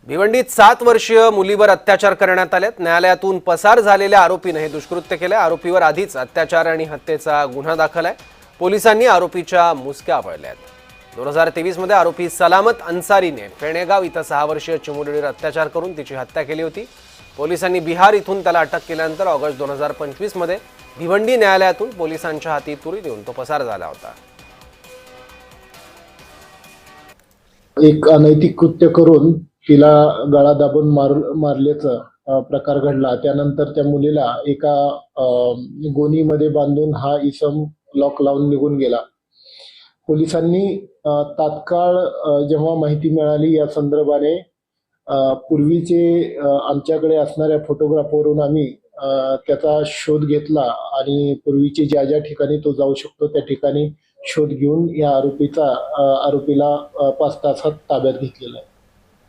भिवंडीत 7 वर्षीय मुलीवर अत्याचार करण्यात आलेत। न्यायालयातून पसार झालेल्या आरोपीने हे दुष्कृत्य केले। आरोपीवर आधीच अत्याचार आणि हत्येचा गुन्हा दाखल आहे। पोलिसांनी आरोपीच्या मुसक्या आवळल्या आहेत। 2023 मध्ये आरोपी सलामत अन्सारीने फेणेगाव इथं 6 वर्षीय चिमुरडीवर अत्याचार करून तिची हत्या केली होती। पोलिसांनी बिहार इथून त्याला अटक केल्यानंतर ऑगस्ट 2025 मध्ये भिवंडी न्यायालयातून पोलिसांच्या हाती तुरुंग देऊन तो पसार झाला होता। एक अनैतिक कृत्य करून तिला गळा दाबून मारल्याचा प्रकार घडला। त्यानंतर त्या मुलीला एका गोणीमध्ये बांधून हा इसम लॉक लावून निघून गेला। पोलिसांनी तात्काळ जेव्हा माहिती मिळाली या संदर्भाने पूर्वीचे आमच्याकडे असणाऱ्या फोटोग्राफवरून आम्ही त्याचा शोध घेतला आणि पूर्वीचे ज्या ज्या ठिकाणी तो जाऊ शकतो त्या ठिकाणी शोध घेऊन या आरोपीला 5 तासात ताब्यात घेतलेला आहे।